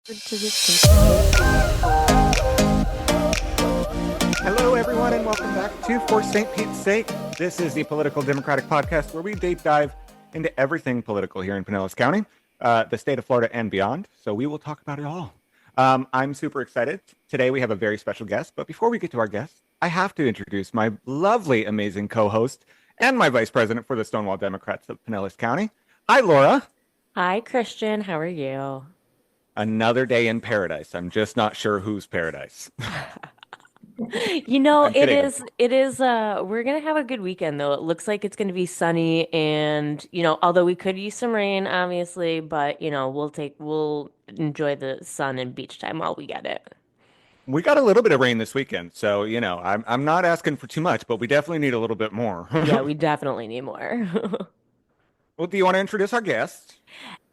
To this continue. Hello, everyone, and welcome back to For St. Pete's Sake. This is the Political Democratic Podcast where we deep dive into everything political here in Pinellas County, the state of Florida, and beyond. So we will talk about it all. I'm super excited. Today we have a very special guest, but before we get to our guest, I have to introduce my lovely, amazing co-host and my vice president for the Stonewall Democrats of Pinellas County. Hi, Laura. Hi, Christian. How are you? Another day in paradise. I'm just not sure whose paradise. You know, I'm it kidding. is, it is, we're gonna have a good weekend though. It looks like it's gonna be sunny and, although we could use some rain, obviously, but we'll enjoy the sun and beach time while we get it. We got a little bit of rain this weekend, so I'm not asking for too much, but we definitely need a little bit more. Yeah, we definitely need more. Well, do you want to introduce our guest?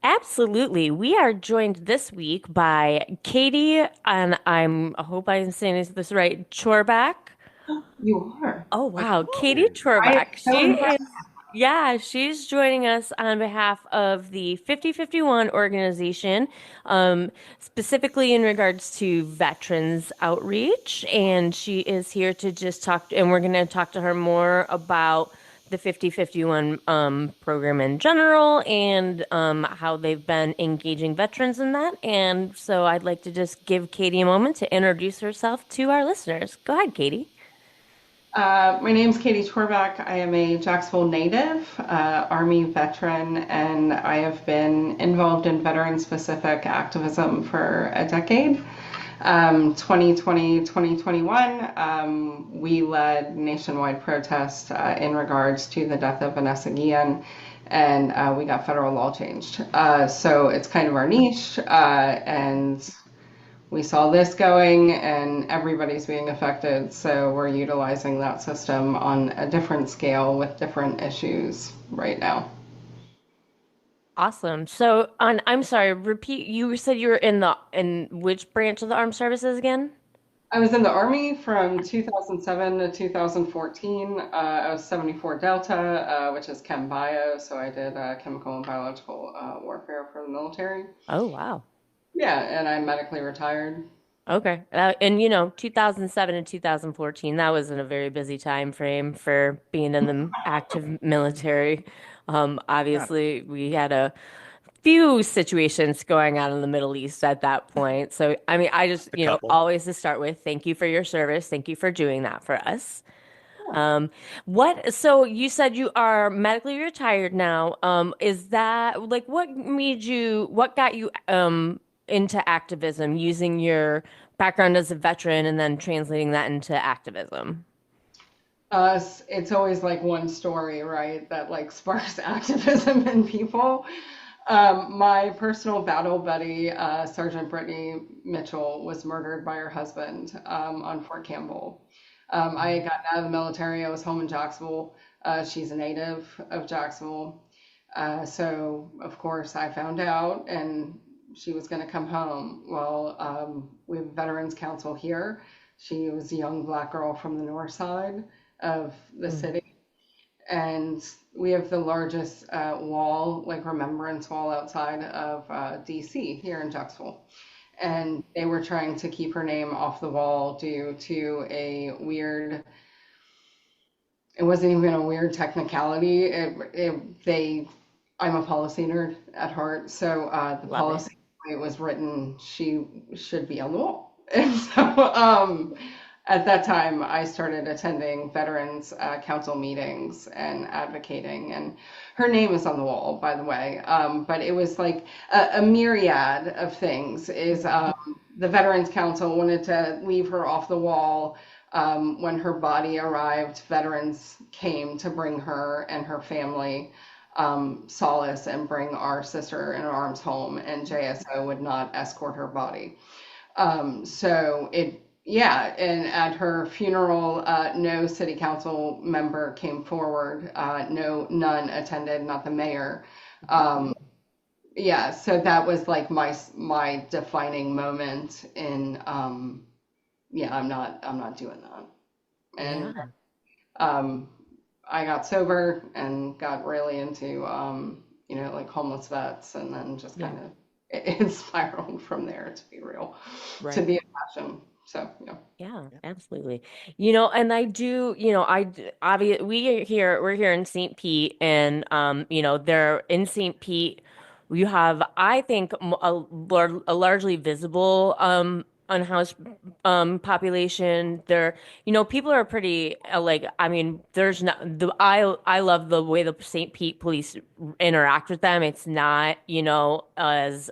Absolutely. We are joined this week by Katie, and I hope I'm saying this right, Chorbak. You are. Oh wow, Katie Oh, I am Chorbak. so impressed. Yeah, she's joining us on behalf of the 5051 organization, specifically in regards to veterans outreach. And she is here to just talk, and we're going to talk to her more about the 5051 program in general and how they've been engaging veterans in that. And so I'd like to just give Katie a moment to introduce herself to our listeners. Go ahead, Katie. My name's Katie Torback. I am a Jacksonville native, Army veteran, and I have been involved in veteran-specific activism for a decade. 2020, 2021, we led nationwide protests in regards to the death of Vanessa Guillen, and we got federal law changed. So it's kind of our niche, and we saw this going and everybody's being affected, so we're utilizing that system on a different scale with different issues right now. Awesome. So, I'm sorry, repeat, you said you were in which branch of the armed services again? I was in the Army from 2007 to 2014. I was 74 Delta, which is Chem Bio, so I did chemical and biological warfare for the military. Oh, wow. Yeah, and I'm medically retired. Okay. And 2007 and 2014, that was in a very busy time frame for being in the active military. yeah, Obviously, we had a few situations going on in the Middle East at that point. So, I mean, I just, a couple. always to start with, thank you for your service. Thank you for doing that for us. So you said you are medically retired now. Is that like what got you into activism using your background as a veteran and then translating that into activism? It's always like one story, right, that like sparks activism in people. My personal battle buddy, Sergeant Brittany Mitchell, was murdered by her husband on Fort Campbell. I had gotten out of the military. I was home in Jacksonville. She's a native of Jacksonville. So, of course, I found out and she was going to come home. Well, we have a Veterans Council here. She was a young black girl from the north side of the Mm. city. And we have the largest wall, like remembrance wall outside of DC here in Jacksonville. And they were trying to keep her name off the wall due to a weird, it wasn't even a weird technicality. I'm a policy nerd at heart. So the Love it. policy it was written, she should be on the wall. And so at that time, I started attending Veterans Council meetings and advocating. And her name is on the wall, by the way. But it was like a myriad of things. Is the Veterans Council wanted to leave her off the wall. When her body arrived, veterans came to bring her and her family solace and bring our sister in arms home, and JSO would not escort her body. Yeah, and at her funeral, no city council member came forward. None attended, not the mayor. Um, yeah, so that was like my defining moment in, yeah, I'm not doing that. And Yeah. um, I got sober and got really into, like homeless vets, and then just Yeah. kind of it spiraled from there, to be real, to Right. be a passion. So, Yeah, absolutely. And I do, obvious we're here in St. Pete and there in St. Pete you have I think a largely visible unhoused population. There, people are pretty like I mean, there's not the I love the way the St. Pete police interact with them. It's not, as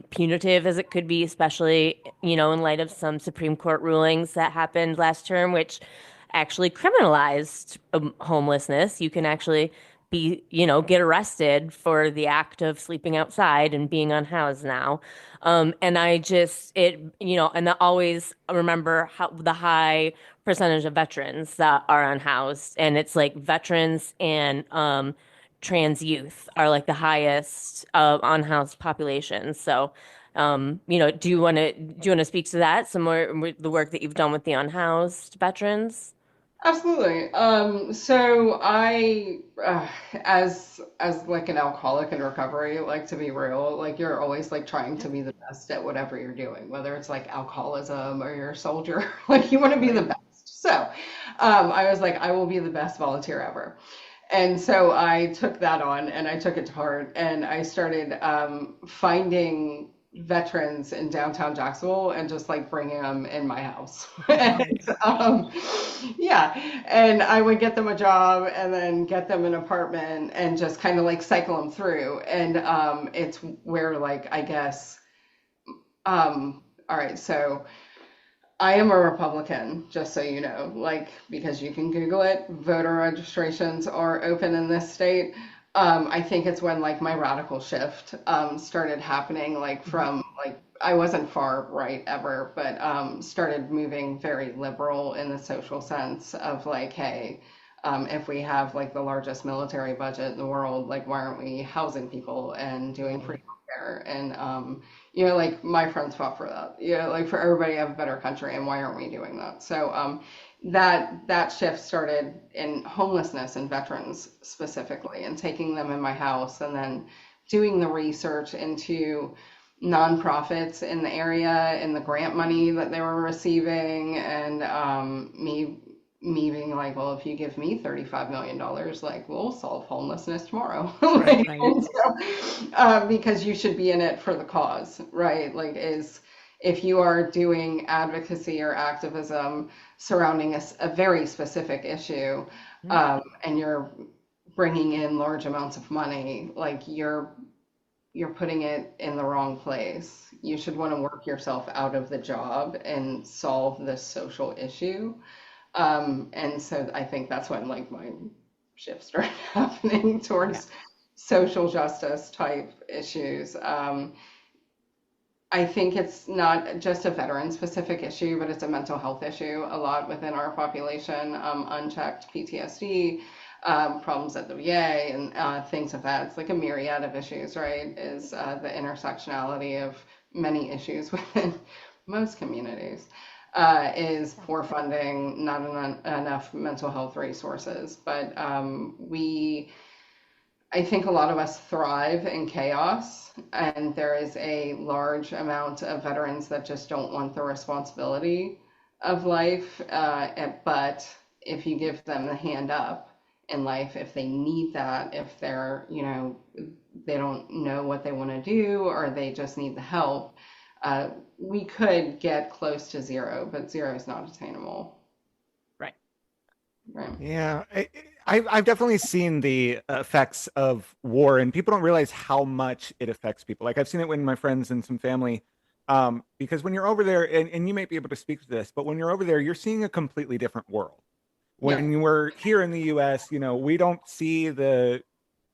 punitive as it could be, especially, in light of some Supreme Court rulings that happened last term, which actually criminalized homelessness. You can actually get arrested for the act of sleeping outside and being unhoused now. And I just, and I always remember how the high percentage of veterans that are unhoused. And it's like veterans and trans youth are like the highest unhoused populations. So, do you want to speak to that? Some more the work that you've done with the unhoused veterans? absolutely. So as like an alcoholic in recovery, like to be real, like you're always like trying to be the best at whatever you're doing, whether it's like alcoholism or you're a soldier, like you want to be the Right. best. So, I was like, I will be the best volunteer ever. And so I took that on and I took it to heart and I started finding veterans in downtown Jacksonville and just like bringing them in my house. Oh, And yeah, and I would get them a job and then get them an apartment and just kind of like cycle them through. And it's where like I guess all right, so I am a Republican, just so you know, like, because you can Google it. Voter registrations are open in this state. I think it's when like my radical shift started happening, like mhm. from like I wasn't far right ever, but started moving very liberal in the social sense of like, hey, if we have like the largest military budget in the world, like why aren't we housing people and doing free Right. healthcare? And like my friends fought for that. Like for everybody to have a better country, and why aren't we doing that? So that shift started in homelessness and veterans specifically, and taking them in my house, and then doing the research into nonprofits in the area and the grant money that they were receiving, and me being like, well, if you give me $35 million, like we'll solve homelessness tomorrow. Right. Like, Right. and so, because you should be in it for the cause, right? Like, if you are doing advocacy or activism surrounding a very specific issue, Mhm. and you're bringing in large amounts of money, like you're putting it in the wrong place. You should want to work yourself out of the job and solve this social issue. And so I think that's when like my shift started happening Yeah. towards social justice type issues. I think it's not just a veteran specific issue, but it's a mental health issue a lot within our population. Unchecked PTSD, problems at the VA, and things of that. It's like a myriad of issues, right? Is the intersectionality of many issues within most communities. Is poor funding, not enough mental health resources. But I think a lot of us thrive in chaos, and there is a large amount of veterans that just don't want the responsibility of life. But if you give them the hand up in life, if they need that, if they're, they don't know what they want to do or they just need the help, we could get close to zero, but zero is not attainable. Right. Right. Yeah, I've definitely seen the effects of war, and people don't realize how much it affects people. Like I've seen it with my friends and some family, because when you're over there, and you may be able to speak to this, but when you're over there, you're seeing a completely different world. Yeah. When you were here in the U.S., we don't see the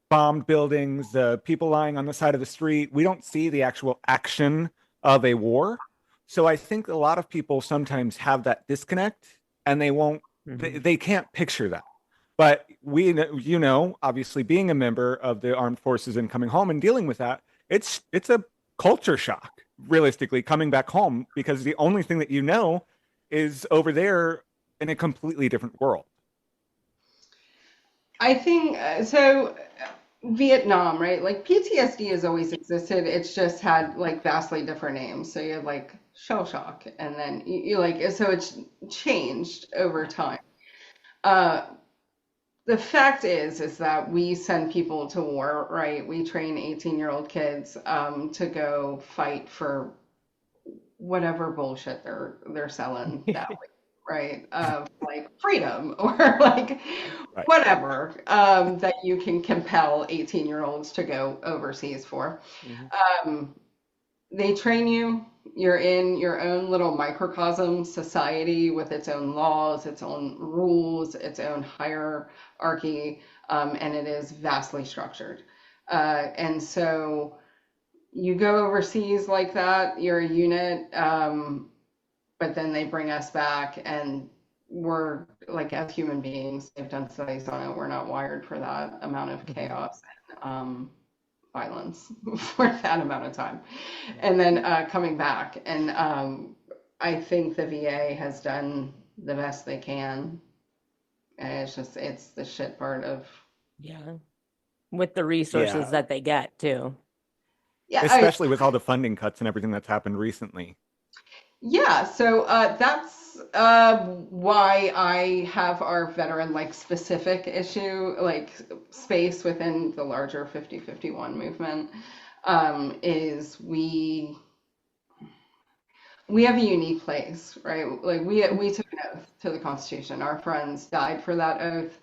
bombed buildings, the people lying on the side of the street. We don't see the actual action of a war. So I think a lot of people sometimes have that disconnect, and Hmm. they can't picture that. But obviously being a member of the armed forces and coming home and dealing with that, it's a culture shock, realistically, coming back home because the only thing that is over there in a completely different world. I think so. Vietnam, right? Like PTSD has always existed. It's just had like vastly different names. So you had like shell shock, and then you like so it's changed over time. Uh, the fact is that we send people to war, right? We train 18-year-old kids to go fight for whatever bullshit they're selling that week, right? Of like freedom or like Right. whatever that you can compel 18-year-olds to go overseas for. Mhm. Um, they train you. You're in your own little microcosm society with its own laws, its own rules, its own hierarchy, and it is vastly structured. And so you go overseas like that, you're a unit, but then they bring us back, and we're like, as human beings, they've done studies on it, we're not wired for that amount of Mhm. chaos and violence for that amount of time. And then coming back, and I think the VA has done the best they can. And it's the shit part of, Yeah. With the resources Yeah, that they get too. yeah, especially with all the funding cuts and everything that's happened recently. yeah, so that's why I have our veteran like specific issue, like space within the larger 5051 movement, is we have a unique place, right? Like we took an oath to the Constitution. Our friends died for that oath,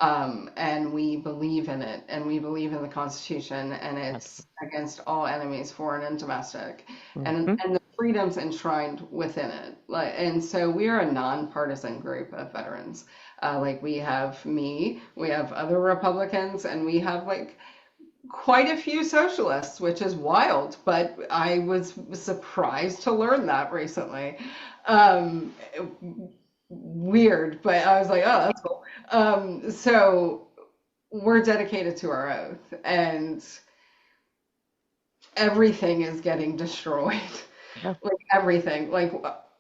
and we believe in it, and we believe in the Constitution, and it's against all enemies, foreign and domestic, Mhm. and the freedoms enshrined within it. Like, and so we are a nonpartisan group of veterans. Like we have me, we have other Republicans, and we have like quite a few socialists, which is wild, but I was surprised to learn that recently. Um, Weird, but I was like, oh, that's cool. So we're dedicated to our oath, and everything is getting destroyed. Yeah. Like everything. Like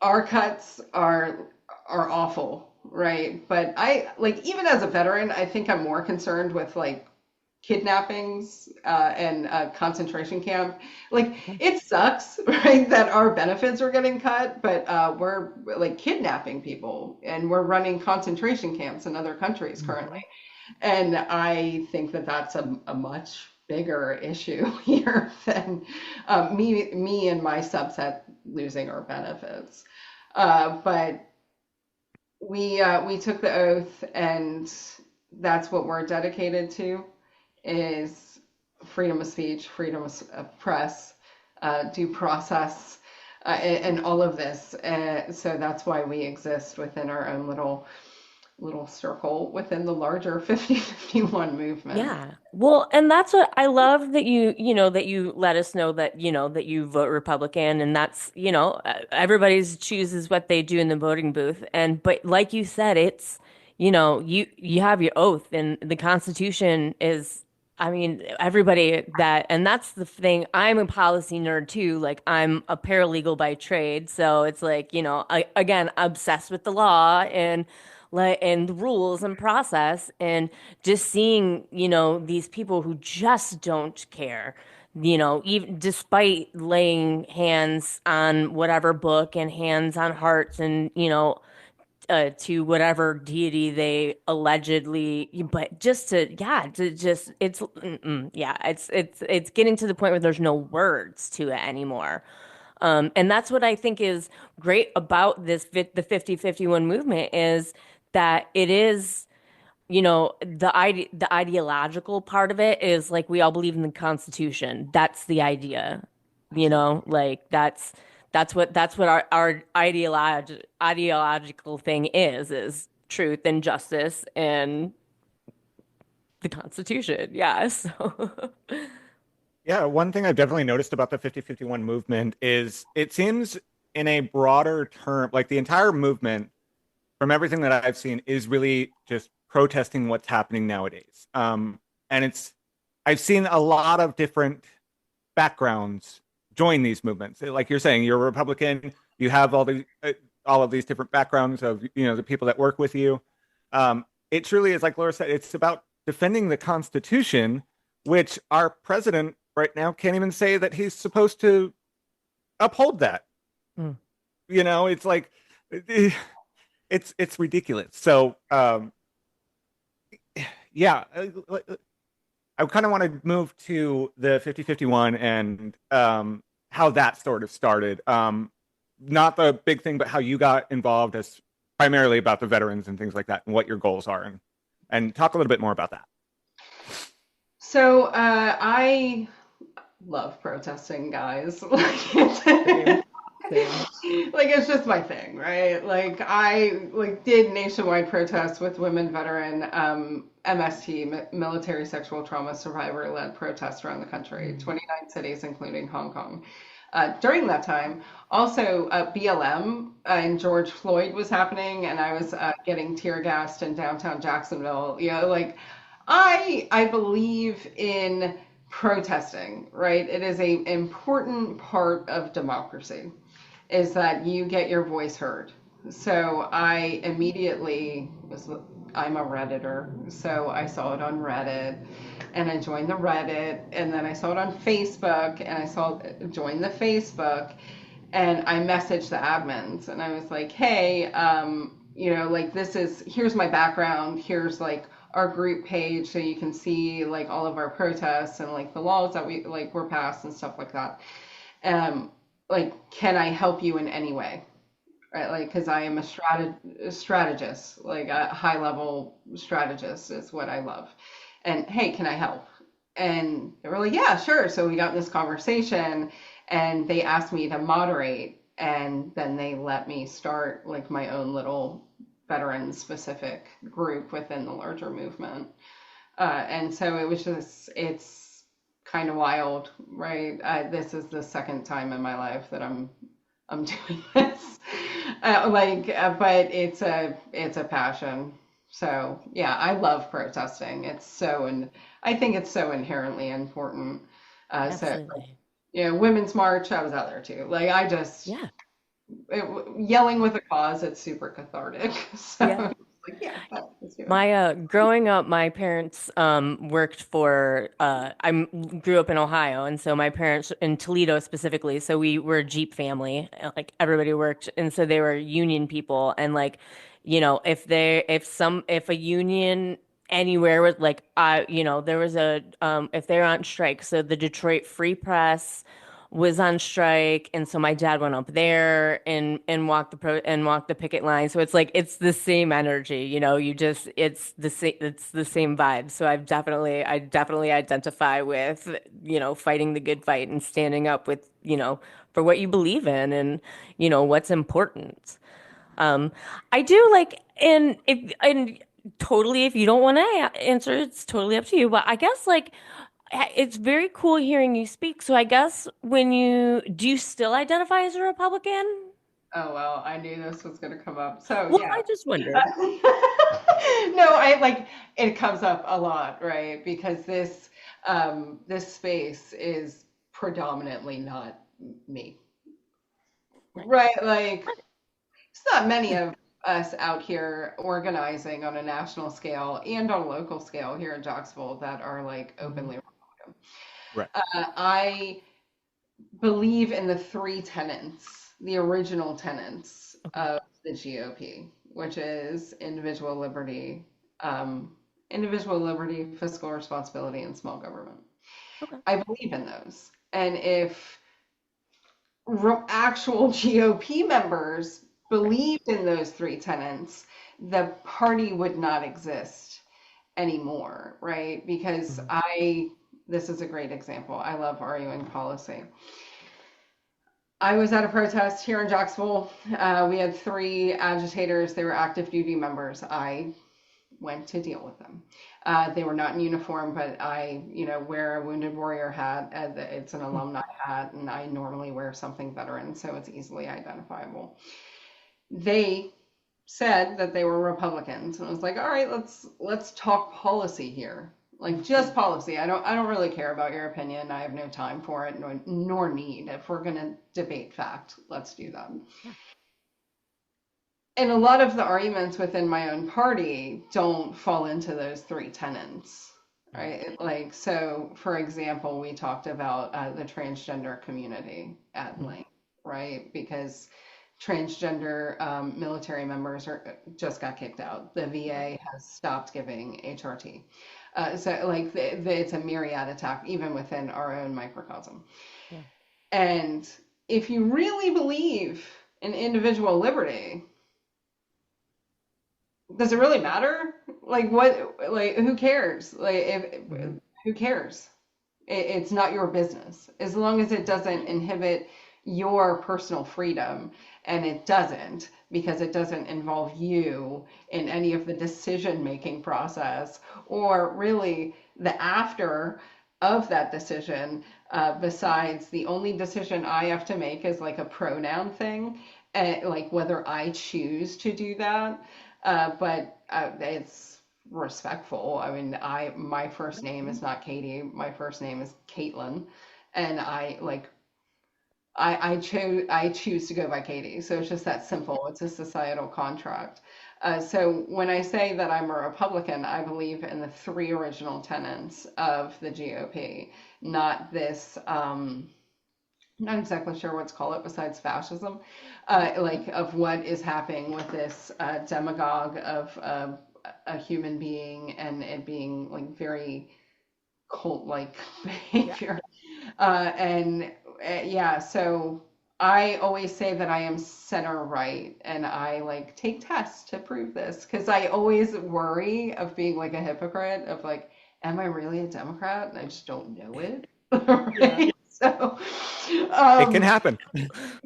our cuts are awful, right? But I like even as a veteran, I think I'm more concerned with like kidnappings and concentration camp. Like it sucks, right, that our benefits are getting cut, but we're like kidnapping people and we're running concentration camps in other countries currently. Mhm. And I think that that's a much bigger issue here than me and my subset losing our benefits. But we took the oath, and that's what we're dedicated to is freedom of speech, freedom of press, due process, and all of this. So that's why we exist within our own little circle within the larger 5051 movement. Yeah. Well, and that's what I love that that you let us know that, that you vote Republican, and that's, everybody's chooses what they do in the voting booth. And but like you said, it's, you have your oath, and the Constitution is, I mean, everybody that, and that's the thing. I'm a policy nerd too. Like I'm a paralegal by trade, so it's like, again, obsessed with the law and like and the rules and process, and just seeing, these people who just don't care, even despite laying hands on whatever book and hands on hearts and, to whatever deity they allegedly, but just to, yeah, to just, yeah, it's getting to the point where there's no words to it anymore. And that's what I think is great about the 5051 movement is that it is, the ideological part of it is like we all believe in the Constitution. That's the idea, like that's what our ideological thing is truth and justice and the Constitution. Yeah. So Yeah, one thing I've definitely noticed about the 5051 movement is it seems in a broader term, like the entire movement, from everything that I've seen, is really just protesting what's happening nowadays. And I've seen a lot of different backgrounds join these movements. Like you're saying, you're a Republican, you have all of these different backgrounds of the people that work with you. It truly is like Laura said, it's about defending the Constitution, which our president right now can't even say that he's supposed to uphold that. Mm. It's like it's ridiculous. So yeah, I kind of want to move to the 5051 and how that sort of started. Not the big thing, but how you got involved as primarily about the veterans and things like that and what your goals are and talk a little bit more about that. So I love protesting, guys. Same. Same. Like it's just my thing, right? Like I did nationwide protests with women veteran MST, military sexual trauma survivor led protests around the country, 29 cities including Hong Kong. During that time, also BLM and George Floyd was happening, and I was getting tear gassed in downtown Jacksonville. Like I believe in protesting, right? It is a important part of democracy is that you get your voice heard. So I immediately I'm a Redditor, so I saw it on Reddit and I joined the Reddit, and then I saw it on Facebook and I joined the Facebook, and I messaged the admins and I was like, hey, like here's my background, here's like our group page so you can see like all of our protests and like the laws that we like were passed and stuff like that. Like, can I help you in any way? Right? Like, because I am a strategist, like a high level strategist is what I love. And hey, can I help? And they were like, yeah, sure. So we got in this conversation and they asked me to moderate, and then they let me start like my own little veteran specific group within the larger movement. And so it was it's kind of wild, right? This is the second time in my life that I'm doing this, but it's a passion. So yeah, I love protesting. And I think it's so inherently important. So Absolutely. Women's March, I was out there too. Like I just Yeah. yelling with a cause, it's super cathartic. So Yeah. like yeah, let's do it. My growing up, my parents worked for grew up in Ohio, and so my parents in Toledo specifically, so we were a Jeep family. Like everybody worked, and so they were union people, and like, if a union anywhere was like there was a if they're on strike, so the Detroit Free Press was on strike, and so my dad went up there and walked the picket line. So it's like it's the same energy, it's the same vibe. So I definitely identify with fighting the good fight and standing up with for what you believe in and what's important. Um, I do like, and totally, if you don't want to answer, it's totally up to you. But I guess like it's very cool hearing you speak. So I guess do you still identify as a Republican? Oh well, I knew this was going to come up. So Well, yeah. I just wondered. No, I like it comes up a lot, right? Because this space is predominantly not me. Right. Right? Like it's not many of us out here organizing on a national scale and on a local scale here in Jacksonville that are like openly Republican. Right. I believe in the three tenets, the original tenets Okay. of the GOP, which is individual liberty, fiscal responsibility, and small government. Okay. I believe in those. And if actual GOP members Right. believed in those three tenets, the party would not exist anymore, right? Because Mhm. this is a great example. I love arguing policy. I was at a protest here in Jacksonville. We had three agitators. They were active duty members. I went to deal with them. They were not in uniform, but I, wear a Wounded Warrior hat. It's an alumni hat, and I normally wear something veteran, so it's easily identifiable. They said that they were Republicans, and I was like, all right, let's talk policy here, like just policy. I don't really care about your opinion. I have no time for it, nor need. If we're gonna debate fact, let's do that. Yeah. And a lot of the arguments within my own party don't fall into those three tenets. right? Like, so for example, we talked about the transgender community at length, right? Because transgender military members just got kicked out. The VA has stopped giving HRT. So, like, it's a myriad attack, even within our own microcosm. Yeah. And if you really believe in individual liberty, does it really matter? Like, what, like, who cares? Like, Mhm. who cares? It's not your business. As long as it doesn't inhibit your personal freedom, and it doesn't, because it doesn't involve you in any of the decision-making process, or really the after of that decision, besides the only decision I have to make is like a pronoun thing, and like whether I choose to do that. But it's respectful. I mean, my first name is not Katie. My first name is Caitlin, and I choose to go by Katie. So it's just that simple. It's a societal contract. So when I say that I'm a Republican, I believe in the three original tenets of the GOP, not this. Not exactly sure what to call it besides fascism, like of what is happening with this demagogue of a human being, and it being like very cult-like Yeah. behavior. And yeah, so I always say that I am center right, and I like take tests to prove this because I always worry of being like a hypocrite of like, am I really a Democrat? And I just don't know it. Yeah. Right? So, It can um, happen.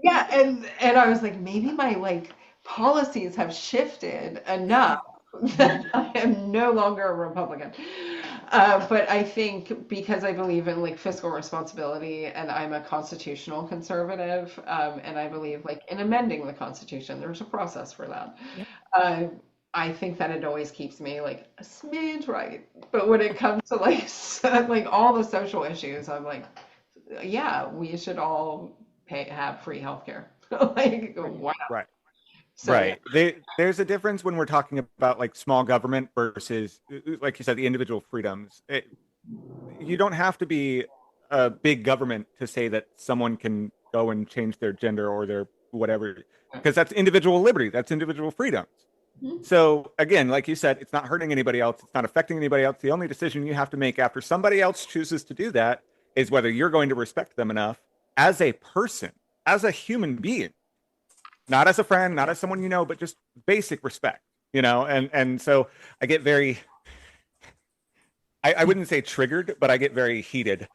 yeah, and I was like, maybe my like policies have shifted enough that I am no longer a Republican. But I think because I believe in like fiscal responsibility, and I'm a constitutional conservative, and I believe like in amending the Constitution, there's a process for that. Yep. Uh, I think that it always keeps me like a smidge right. But when it comes to like like all the social issues, I'm like, yeah, we should all have free healthcare. Like, Right. why not? Right. So yeah. Right. There's a difference when we're talking about like small government versus, like you said, the individual freedoms. You don't have to be a big government to say that someone can go and change their gender or their whatever, because that's individual liberty. That's individual freedoms. So again, like you said, it's not hurting anybody else. It's not affecting anybody else. The only decision you have to make after somebody else chooses to do that is whether you're going to respect them enough as a person, as a human being, not as a friend, not as someone you know, but just basic respect, and so I get very, I wouldn't say triggered, but I get very heated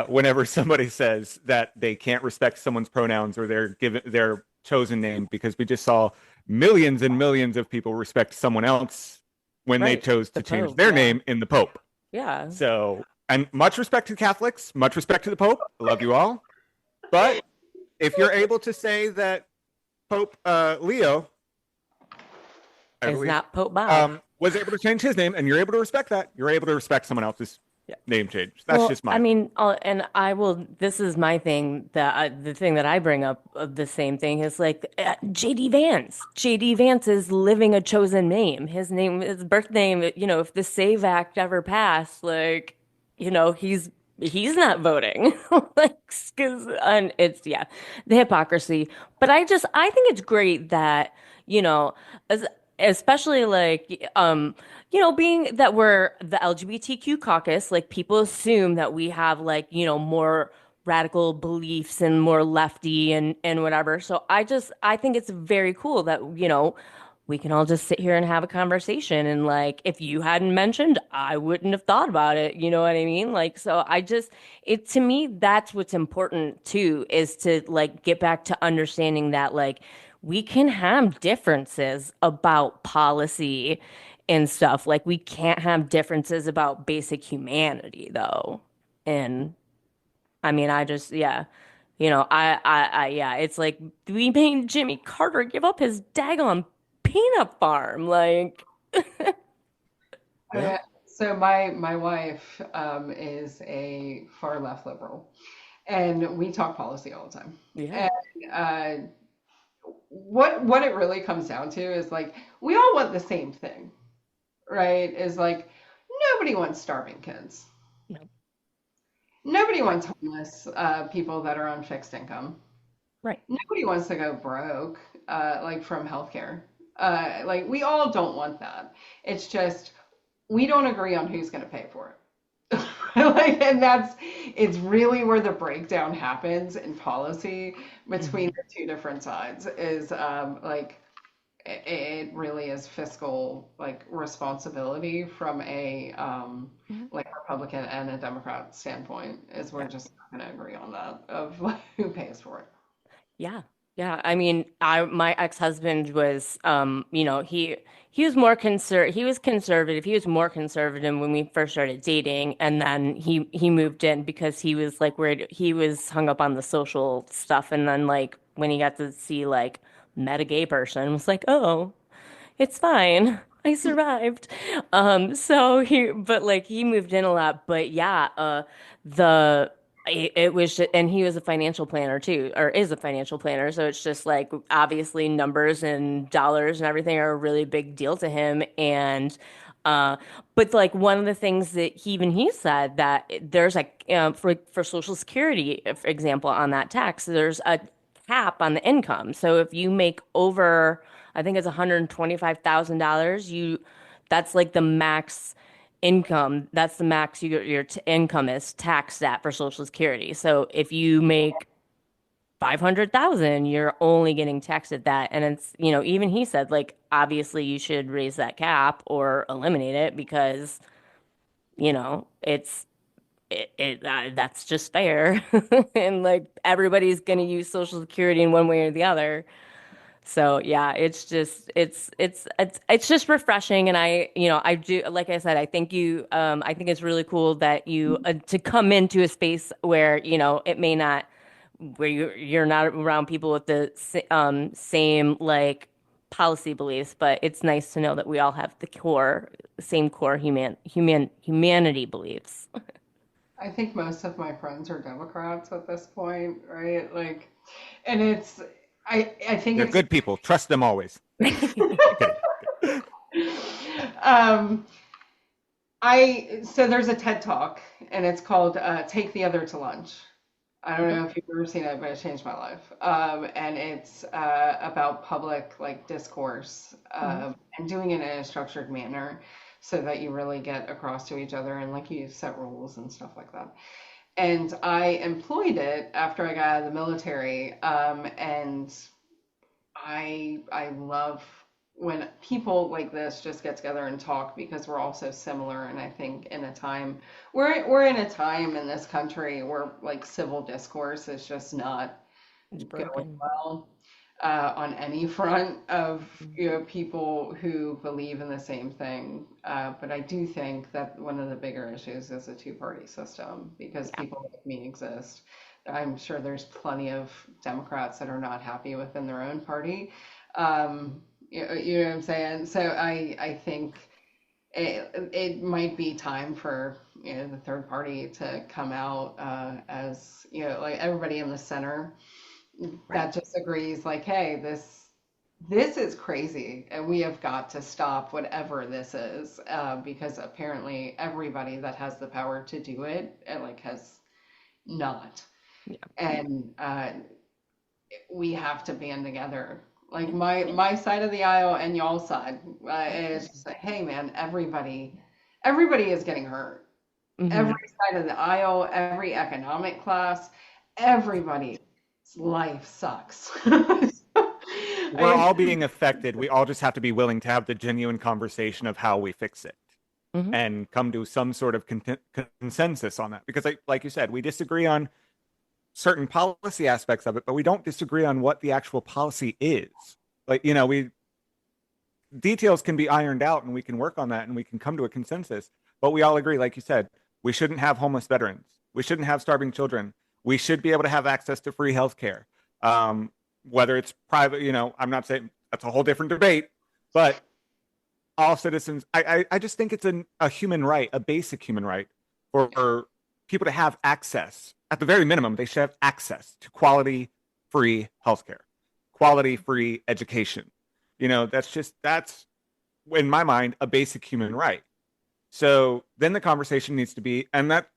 whenever somebody says that they can't respect someone's pronouns or their chosen name, because we just saw millions and millions of people respect someone else when they Right. chose The to change Pope. their Yeah. name in the Pope. Yeah. So, and much respect to Catholics, much respect to the Pope. I love you all. But if you're able to say that Pope Leo, I It's believe, not Pope Bob. was able to change his name, and you're able to respect that, you're able to respect someone else's Yeah. name change. That's Well, just I my. mean, and I will. This is my thing. The thing that I bring up of the same thing is like JD Vance. JD Vance is living a chosen name. His name, his birth name. If the Save Act ever passed, like, he's not voting. Like, because and it's yeah, the hypocrisy. But I think it's great that as especially like being that we're the LGBTQ caucus, like people assume that we have like, more radical beliefs and more lefty and whatever. So I think it's very cool that, we can all just sit here and have a conversation. And like, if you hadn't mentioned, I wouldn't have thought about it. You know what I mean? Like, so to me, that's what's important too, is to like get back to understanding that like we can have differences about policy and stuff. Like we can't have differences about basic humanity though. And I mean, yeah. Yeah, it's like we made Jimmy Carter give up his daggone peanut farm. Like, Yeah. So my wife is a far left liberal, and we talk policy all the time. yeah, And uh, what it really comes down to is like we all want the same thing, right? Is like Nobody wants starving kids. No. Nobody Right. wants homeless people that are on fixed income. Right. Nobody wants to go broke, like from healthcare. Like we all don't want that. It's just we don't agree on who's going to pay for it. Like, and it's really where the breakdown happens in policy between Hmm. the two different sides is like it really is fiscal like responsibility from a Hmm. like Republican and a Democrat standpoint is we're Yeah. just not going to agree on that of like, who pays for it. Yeah. Yeah. I mean, my ex-husband was he was more he was conservative. He was more conservative when we first started dating, and then he moved in because he was like worried he was hung up on the social stuff, and then like when he got to see like met a gay person, was like, "Oh, it's fine. I survived." So but like he moved in a lot, but yeah, the it was and he was a financial planner too, or is a financial planner. So it's just like obviously numbers and dollars and everything are a really big deal to him. And, uh, but like one of the things that he said that there's like, for Social Security, for example, on that tax, there's a cap on the income. So if you make over, I think it's $125,000. That's like the max income. That's the max your income is taxed at for Social Security. So if you make 500,000, you're only getting taxed at that. And it's, even he said, like, obviously you should raise that cap or eliminate it because, that's just fair. And like everybody's going to use Social Security in one way or the other. So yeah, it's just refreshing, and I do, like I said, I think it's really cool that you to come into a space where it may not where you're not around people with the same like policy beliefs, but it's nice to know that we all have the same core humanity beliefs. I think most of my friends are Democrats at this point, right? Like, and it's, I think They're it's, good people. Trust them always. Kidding. um, so there's a TED Talk and it's called Take the Other to Lunch. I don't Okay. know if you've ever seen it, but it changed my life. And it's about public like discourse Hmm. and doing it in a structured manner so that you really get across to each other and like you set rules and stuff like that. And I employed it after I got out of the military. And I love when people like this just get together and talk because we're all so similar. And I think in a time we're in a time in this country where like civil discourse is just not It's going broken. well on any front of Mhm. people who believe in the same thing. But I do think that one of the bigger issues is a two-party system because Yeah. people like me exist. I'm sure there's plenty of Democrats that are not happy within their own party. You know what I'm saying? So I think it might be time for the third party to come out as like everybody in the center Right. that just agrees like, hey, this is crazy and we have got to stop whatever this is because apparently everybody that has the power to do it like has not. Yeah. And we have to band together like Yeah. my side of the aisle and y'all's side. And it's Absolutely. just like, hey man, everybody is getting hurt, every Hmm. side of the aisle, every economic class, everybody's life sucks. We're I, all being affected. We all just have to be willing to have the genuine conversation of how we fix it Hmm. and come to some sort of consensus on that. Because, like you said, we disagree on certain policy aspects of it, but we don't disagree on what the actual policy is. Like, we details can be ironed out and we can work on that and we can come to a consensus. But we all agree, like you said, we shouldn't have homeless veterans. We shouldn't have starving children. We should be able to have access to free healthcare. Um, Whether it's private, I'm not saying that's a whole different debate, but all citizens, I just think it's a human right, a basic human right for people to have access. At the very minimum, they should have access to quality free healthcare, quality free education. That's in my mind a basic human right. So then the conversation needs to be, and that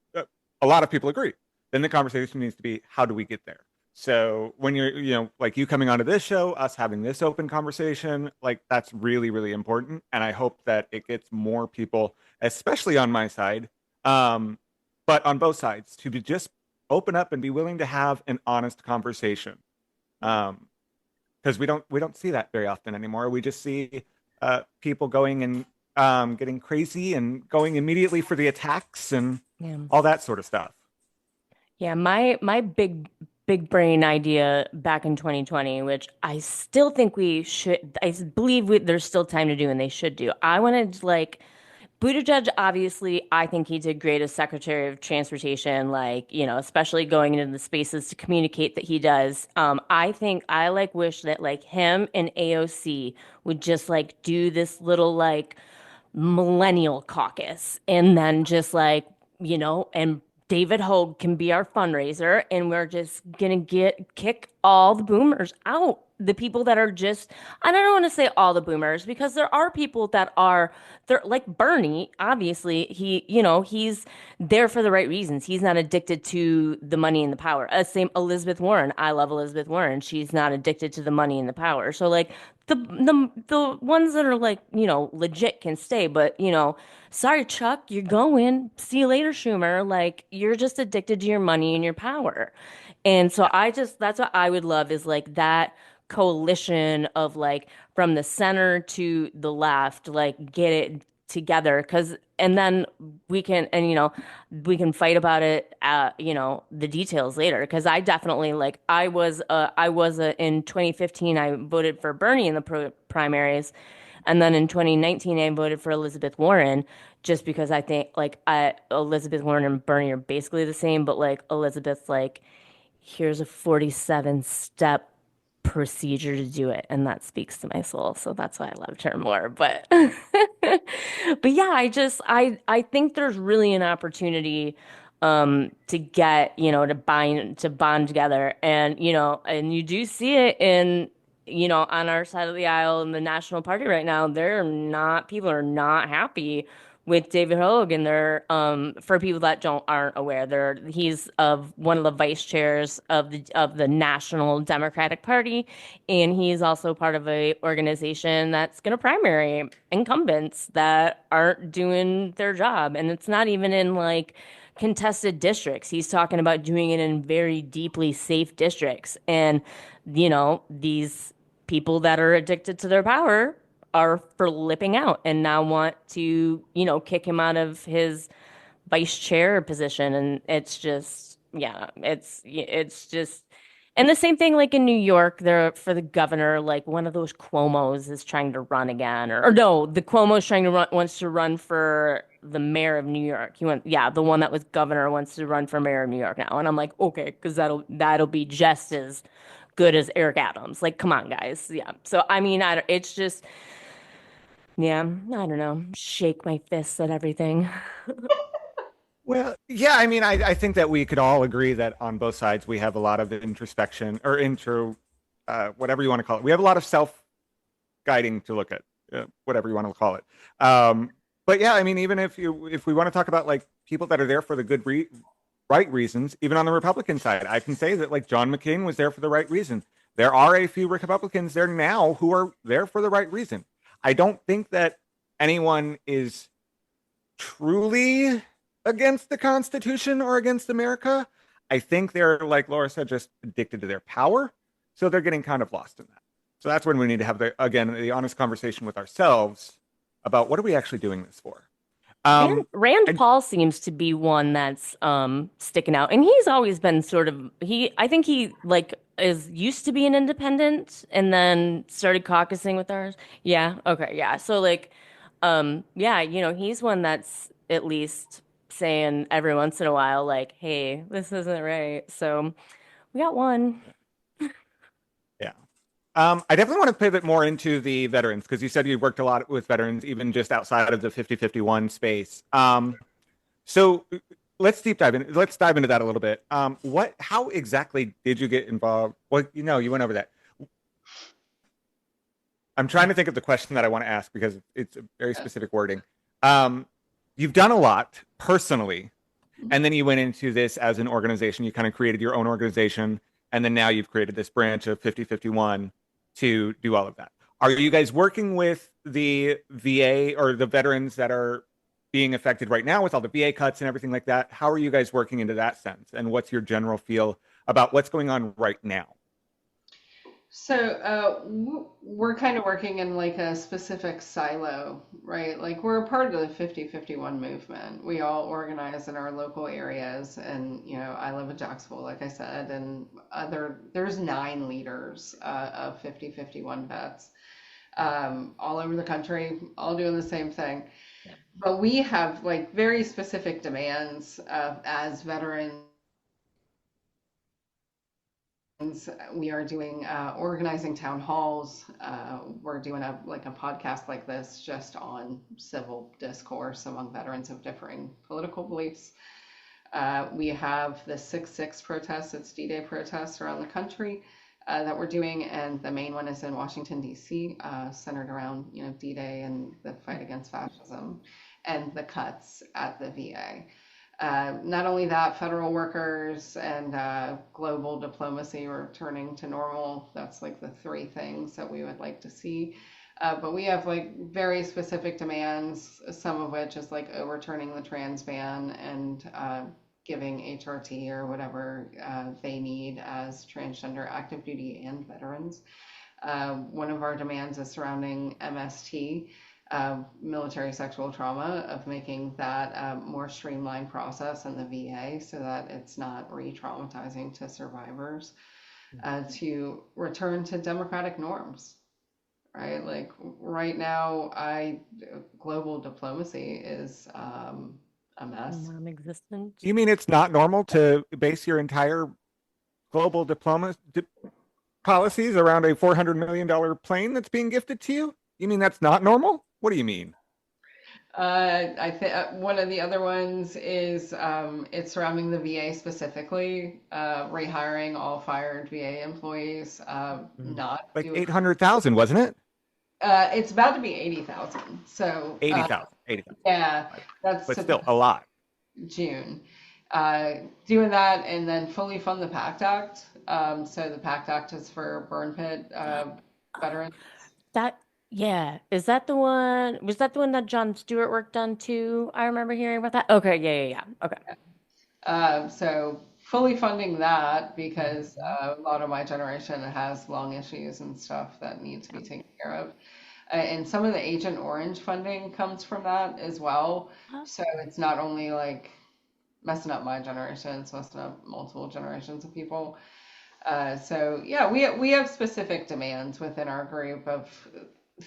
a lot of people agree. Then the conversation needs to be, how do we get there? So when you're, like you coming onto this show, us having this open conversation, like that's really, really important. And I hope that it gets more people, especially on my side, um, but on both sides, to be just open up and be willing to have an honest conversation. Because we don't see that very often anymore. We just see people going and getting crazy and going immediately for the attacks and Yeah. all that sort of stuff. Yeah, my big brain idea back in 2020, which I still think I believe there's still time to do and they should do. I wanted to, like, Buttigieg, obviously, I think he did great as Secretary of Transportation, like, especially going into the spaces to communicate that he does. I think I like wish that like him and AOC would just like do this little like millennial caucus and then just like, and David Hogue can be our fundraiser and we're just gonna kick all the boomers out. The people that are just, I don't want to say all the boomers because there are people that are, they're like Bernie, obviously, he's there for the right reasons. He's not addicted to the money and the power. Same Elizabeth Warren. I love Elizabeth Warren. She's not addicted to the money and the power. So like the ones that are like, legit can stay, but sorry, Chuck, you're going. See you later, Schumer. Like, you're just addicted to your money and your power. And so that's what I would love is like that coalition of like from the center to the left, like get it together. And then we can fight about it, the details later. Cause I definitely like, in 2015, I voted for Bernie in the primaries. And then in 2019, I voted for Elizabeth Warren just because I think like Elizabeth Warren and Bernie are basically the same, but like Elizabeth's like, here's a 47-step procedure to do it, and that speaks to my soul. So that's why I loved her more. But but yeah, I think there's really an opportunity to get, to bond together. And and you do see it in on our side of the aisle in the National Party right now. People are not happy with David Hogue, and they're for people that aren't aware, he's of one of the vice chairs of the National Democratic Party, and he's also part of a organization that's going to primary incumbents that aren't doing their job, and it's not even in like contested districts. He's talking about doing it in very deeply safe districts, and these people that are addicted to their power are flipping out and now want to, kick him out of his vice chair position. And it's just, yeah, it's just, and the same thing like in New York, there for the governor, like one of those Cuomo's is trying to run again, or no, the Cuomo's wants to run for the mayor of New York. The one that was governor wants to run for mayor of New York now. And I'm like, okay, because that'll be just as good as Eric Adams. Like, come on, guys. Yeah. So I mean, it's just. Yeah, I don't know. Shake my fists at everything. Well, yeah, I mean, I think that we could all agree that on both sides we have a lot of introspection or whatever you want to call it. We have a lot of self-guiding to look at, whatever you want to call it. But yeah, I mean, even if we want to talk about like people that are there for the right reasons, even on the Republican side, I can say that like John McCain was there for the right reason. There are a few Republicans there now who are there for the right reason. I don't think that anyone is truly against the Constitution or against America. I think they're, like Laura said, just addicted to their power. So they're getting kind of lost in that. So that's when we need to have, the honest conversation with ourselves about what are we actually doing this for? Rand Paul seems to be one that's sticking out, and he's always been I think he like is used to be an independent and then started caucusing with ours. Yeah, okay, yeah. So like yeah, he's one that's at least saying every once in a while like, "Hey, this isn't right." So we got one. Yeah. I definitely want to pivot more into the veterans because you said you worked a lot with veterans, even just outside of the 5051 space. So let's dive into that a little bit. How exactly did you get involved? Well, you went over that. I'm trying to think of the question that I want to ask because it's a very specific wording. you've done a lot personally, and then you went into this as an organization. You kind of created your own organization, and then now you've created this branch of 5051 to do all of that. Are you guys working with the VA or the veterans that are being affected right now with all the VA cuts and everything like that? How are you guys working into that sense? And what's your general feel about what's going on right now? So we're kind of working in like a specific silo, right? Like we're a part of the 5051 movement. We all organize in our local areas, and I live in Jacksonville, like I said, and there's 9 leaders of 5051 vets all over the country, all doing the same thing. But we have like very specific demands as veterans. We are doing organizing town halls. We're doing a podcast like this just on civil discourse among veterans of differing political beliefs. We have the 6/6 protests, it's D-Day protests around the country that we're doing, and the main one is in Washington, D.C., centered around D-Day and the fight against fascism and the cuts at the VA. Not only that, federal workers and global diplomacy returning to normal. That's like the 3 things that we would like to see. But we have like very specific demands, some of which is like overturning the trans ban and giving HRT or whatever they need as transgender active duty and veterans. One of our demands is surrounding MST, military sexual trauma, of making that a more streamlined process in the VA so that it's not re-traumatizing to survivors, to return to democratic norms, right? Like right now, global diplomacy is a mess. Non-existent. You mean it's not normal to base your entire global policies around a $400 million plane that's being gifted to you? You mean that's not normal? What do you mean? I think one of the other ones is it's surrounding the VA specifically, rehiring all fired VA employees, not Like do 800,000, wasn't it? it's about to be 80,000. So 80,000. yeah, that's But still a lot. June. Doing that and then fully fund the PACT Act. So the PACT Act is for burn pit veterans. Is that the one? Was that the one that Jon Stewart worked on too? I remember hearing about that. Okay, yeah. Okay. So fully funding that because a lot of my generation has lung issues and stuff that need to be taken care of. And some of the Agent Orange funding comes from that as well. So it's not only like messing up my generation, it's messing up multiple generations of people. So yeah, we have specific demands within our group of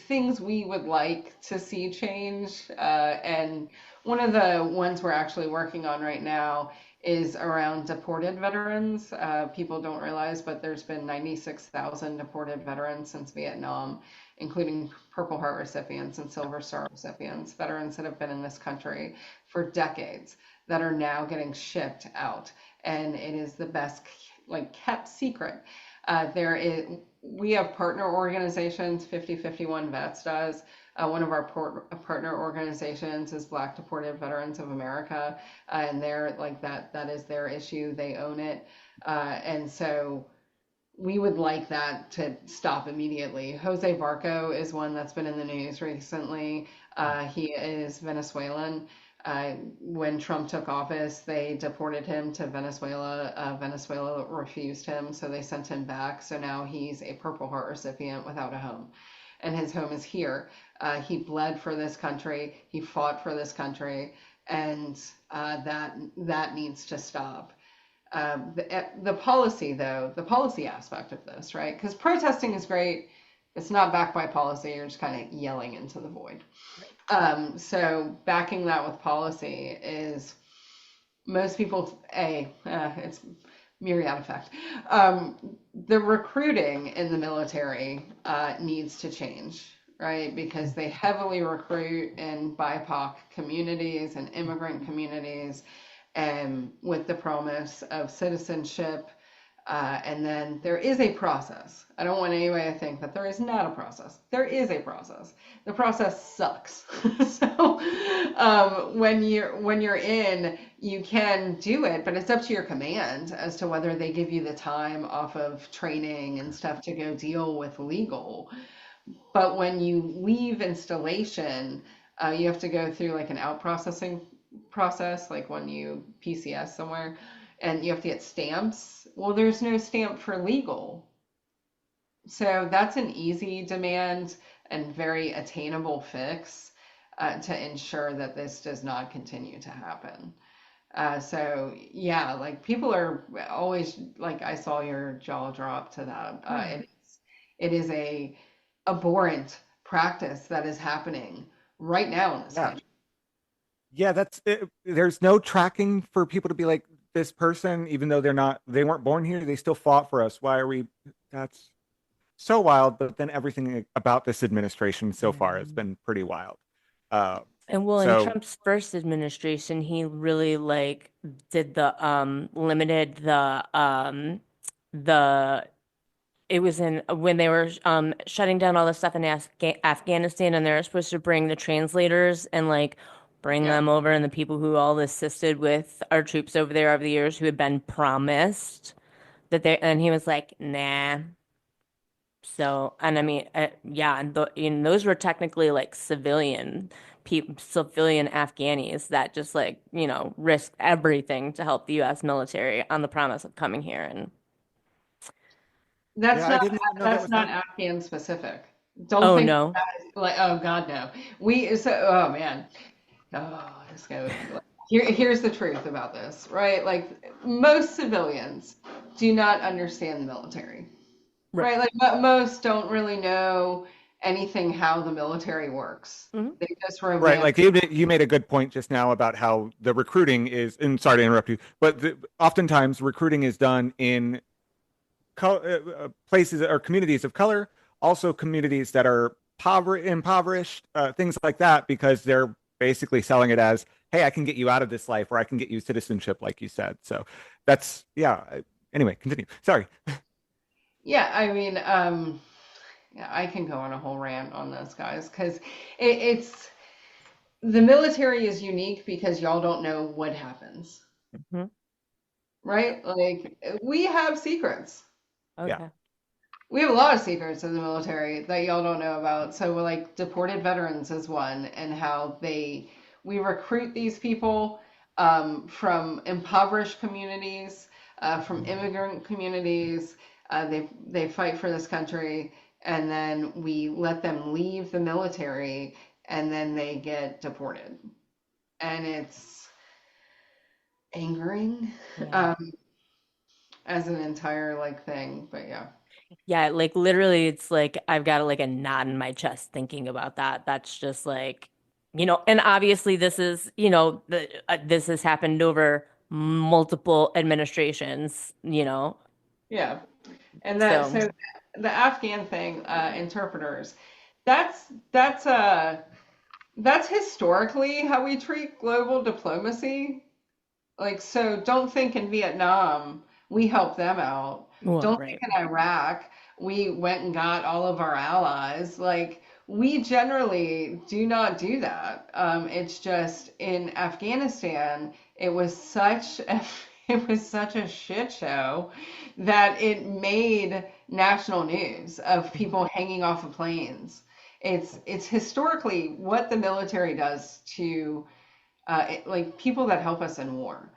things we would like to see change. And one of the ones we're actually working on right now is around deported veterans. People don't realize, but there's been 96,000 deported veterans since Vietnam, including Purple Heart recipients and Silver Star recipients, veterans that have been in this country for decades that are now getting shipped out. And it is the best kept secret. We have partner organizations, 5051 Vets does. One of our partner organizations is Black Deported Veterans of America, and they're like that is their issue. They own it. And so we would like that to stop immediately. Jose Barco is one that's been in the news recently. He is Venezuelan. When Trump took office, they deported him to Venezuela. Venezuela refused him, so they sent him back. So now he's a Purple Heart recipient without a home, and his home is here. He bled for this country. He fought for this country, and that needs to stop. The policy, though, the policy aspect of this, right? Because protesting is great. It's not backed by policy. You're just kind of yelling into the void. So backing that with policy is most people, it's myriad effect. The recruiting in the military needs to change, right? Because they heavily recruit in BIPOC communities and immigrant communities, with the promise of citizenship, And then there is a process. I don't want anybody to think that there is not a process. There is a process. The process sucks. So when you're in, you can do it, but it's up to your command as to whether they give you the time off of training and stuff to go deal with legal. But when you leave installation, you have to go through like an out processing process, like when you PCS somewhere, and you have to get stamps. Well, there's no stamp for legal. So that's an easy demand and very attainable fix to ensure that this does not continue to happen. So yeah, like people are always like, I saw your jaw drop to that. It is a abhorrent practice that is happening right now in this Yeah. country. Yeah, that's it. There's no tracking for people to be like, this person, even though they weren't born here, they still fought for us. Why are we? That's so wild. But then everything about this administration so far has been pretty wild. Uh, And well, in so Trump's first administration, he really like did the limited the it was in when they were shutting down all the stuff in Afghanistan, and they were supposed to bring the translators and like bring Yeah. them over, and the people who all assisted with our troops over there over the years who had been promised that they, and he was like, nah. So, and I mean, yeah, and those were technically like civilian people, civilian Afghanis that just like, risked everything to help the U.S. military on the promise of coming here. And That's yeah, I not didn't even know that that's was not happening. Afghan specific. Don't oh think no. that is like, oh God, no. Oh man. Oh, this guy here's the truth about this, right? Like most civilians do not understand the military, Right. right? Like most don't really know anything how the military works. Mhm. They just Right, romance. like you made a good point just now about how the recruiting is, and sorry to interrupt you, but oftentimes recruiting is done in places or communities of color, also communities that are impoverished, things like that, because they're basically selling it as, hey, I can get you out of this life, or I can get you citizenship, like you said. So that's, yeah. Anyway, continue. Sorry. Yeah, I mean, yeah, I can go on a whole rant on this, guys, because it's the military is unique because y'all don't know what happens, Mhm. right? Like we have secrets. Yeah. Okay. We have a lot of secrets in the military that y'all don't know about. So we're like deported veterans is one, and how we recruit these people from impoverished communities, from immigrant communities. They fight for this country, and then we let them leave the military, and then they get deported, and it's angering Yeah. as an entire like thing. But yeah. Yeah, like literally it's like I've got like a knot in my chest thinking about that. That's just like, and obviously this is, this has happened over multiple administrations. Yeah. And that So, so the Afghan thing, interpreters, that's historically how we treat global diplomacy. Like, so don't think in Vietnam we helped them out. well, Don't think right. in Iraq we went and got all of our allies. Like, we generally do not do that. It's just in Afghanistan, it was such a shit show that it made national news of people hanging off of planes. It's historically what the military does to like people that help us in war.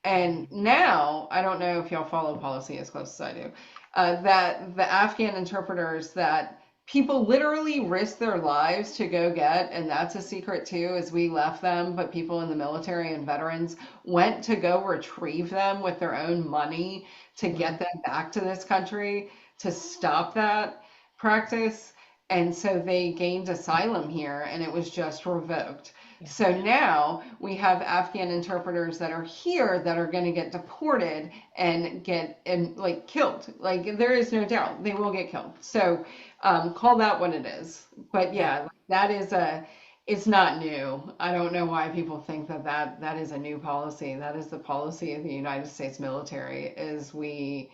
And now, I don't know if y'all follow policy as close as I do, that the Afghan interpreters that people literally risk their lives to go get, and that's a secret too, is we left them, but people in the military and veterans went to go retrieve them with their own money to get them back to this country to stop that practice. And so they gained asylum here, and it was just revoked. Yeah. So now we have Afghan interpreters that are here that are going to get deported and get and like killed. Like there is no doubt they will get killed. So call that what it is. But Yeah. yeah, that is it's not new. I don't know why people think that is a new policy. That is the policy of the United States military is we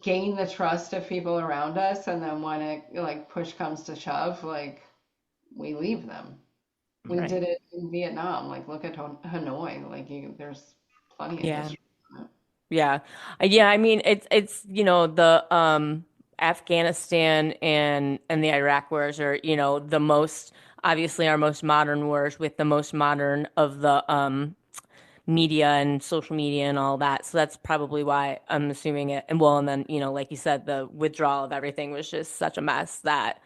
gain the trust of people around us, and then when it like push comes to shove, like we leave them. We Right. did it in Vietnam. Like look at Hanoi. Like there's plenty of Yeah. history on it. Yeah. Yeah, I mean it's the Afghanistan and the Iraq wars are, the most obviously our most modern wars with the most modern of the media and social media and all that. So that's probably why I'm assuming it. And well, and then, like you said, the withdrawal of everything was just such a mess that,